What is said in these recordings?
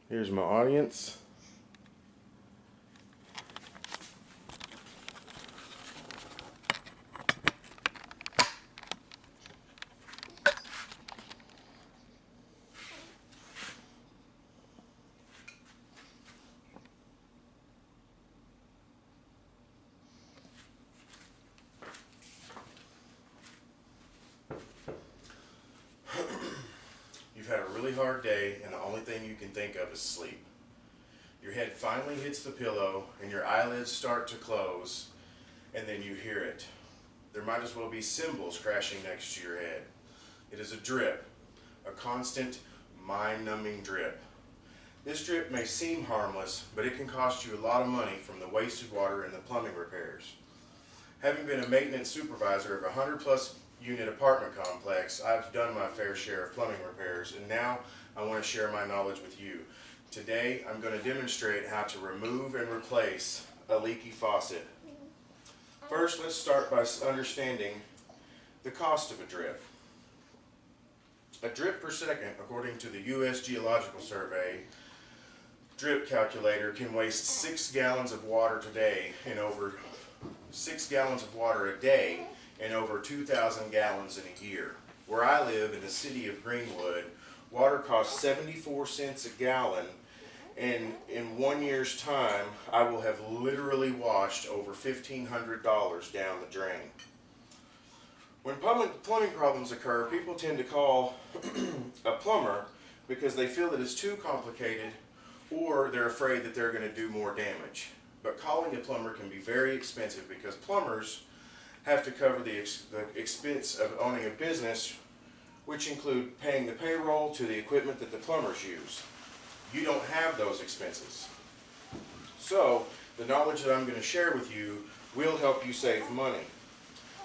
Here's my audience. You've had a really hard day and the only thing you can think of is sleep. Your head finally hits the pillow and your eyelids start to close, and then you hear it. There might as well be cymbals crashing next to your head. It is a drip, a constant, mind-numbing drip. This drip may seem harmless, but it can cost you a lot of money from the wasted water and the plumbing repairs. Having been a maintenance supervisor of a 100+ unit apartment complex, I've done my fair share of plumbing repairs, and now I want to share my knowledge with you. Today I'm going to demonstrate how to remove and replace a leaky faucet. First, let's start by understanding the cost of a drip. A drip per second, according to the U.S. Geological Survey drip calculator, can waste 6 gallons of water today in over 6 gallons of water a day and over 2,000 gallons in a year. Where I live in the city of Greenwood, water costs 74 cents a gallon, and in 1 year's time I will have literally washed over $1,500 down the drain. When plumbing problems occur, people tend to call a plumber because they feel that it's too complicated, or they're afraid that they're going to do more damage. But calling a plumber can be very expensive because plumbers have to cover the expense of owning a business, which include paying the payroll to the equipment that the plumbers use. You don't have those expenses. So the knowledge that I'm going to share with you will help you save money.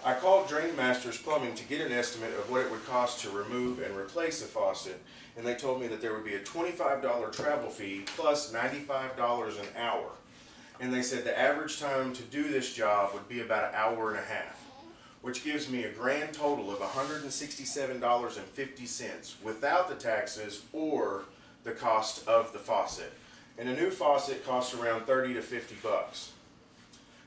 I called Drain Masters Plumbing to get an estimate of what it would cost to remove and replace a faucet, and they told me that there would be a $25 travel fee plus $95 an hour. And they said the average time to do this job would be about an hour and a half, which gives me a grand total of $167.50 without the taxes or the cost of the faucet. And a new faucet costs around 30 to 50 bucks.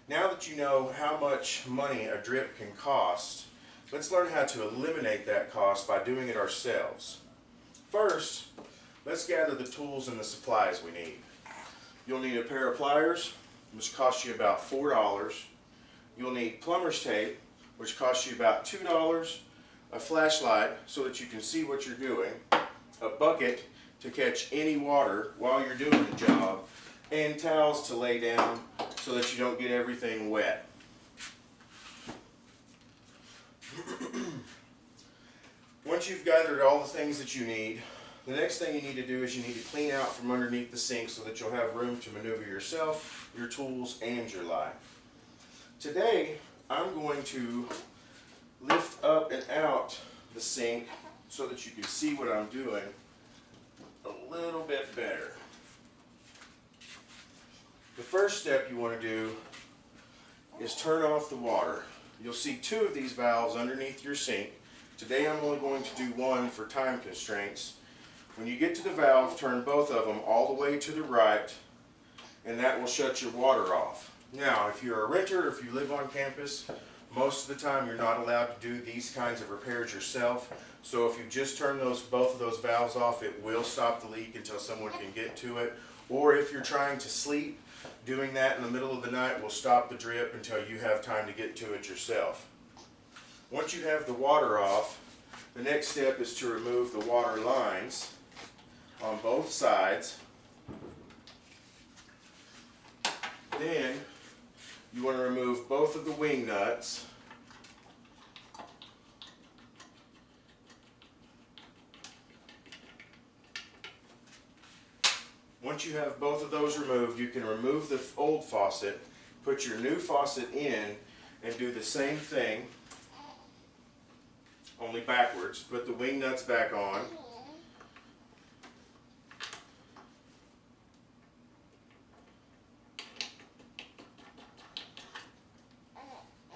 Now that you know how much money a drip can cost, let's learn how to eliminate that cost by doing it ourselves. First, let's gather the tools and the supplies we need. You'll need a pair of pliers, which costs you about $4. You'll need plumber's tape, which costs you about $2, a flashlight so that you can see what you're doing, a bucket to catch any water while you're doing the job, and towels to lay down so that you don't get everything wet. Once you've gathered all the things that you need, the next thing you need to do is you need to clean out from underneath the sink so that you'll have room to maneuver yourself, your tools, and your life. Today, I'm going to lift up and out the sink so that you can see what I'm doing a little bit better. The first step you want to do is turn off the water. You'll see 2 of these valves underneath your sink. Today I'm only going to do 1 for time constraints. When you get to the valve, turn both of them all the way to the right, and that will shut your water off. Now, if you're a renter or if you live on campus, most of the time you're not allowed to do these kinds of repairs yourself. So if you just turn both of those valves off, it will stop the leak until someone can get to it. Or if you're trying to sleep, doing that in the middle of the night will stop the drip until you have time to get to it yourself. Once you have the water off, the next step is to remove the water lines on both sides. Then you want to remove both of the wing nuts. Once you have both of those removed, you can remove the old faucet, put your new faucet in, and do the same thing, only backwards. Put the wing nuts back on.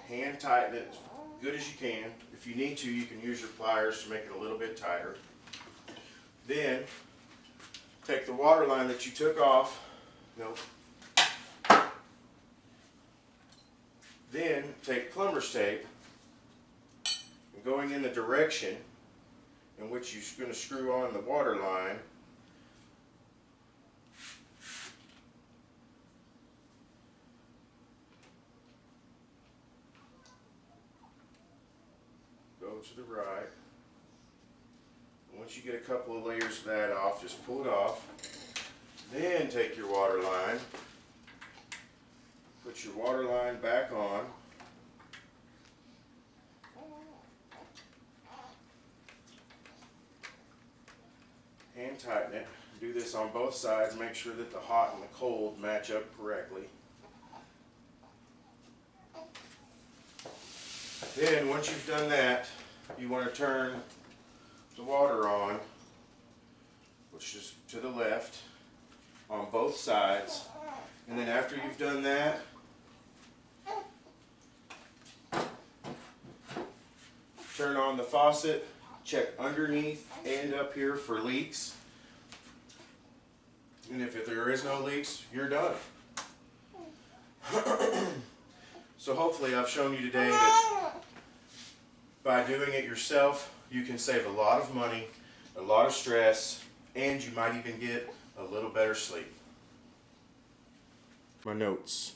Hand tighten it as good as you can. If you need to, you can use your pliers to make it a little bit tighter. Then Take the water line that you took off. Nope. Then take plumber's tape and going in the direction in which you're going to screw on the water line, go to the right. Once you get a couple of layers of that off, just pull it off. Then take your water line, put your water line back on. Hand tighten it. Do this on both sides. Make sure that the hot and the cold match up correctly. Then once you've done that, you want to turn the water on, which is to the left, on both sides. And then after you've done that, turn on the faucet, check underneath and up here for leaks. And if there is no leaks, you're done. So hopefully I've shown you today that by doing it yourself, you can save a lot of money, a lot of stress, and you might even get a little better sleep. My notes.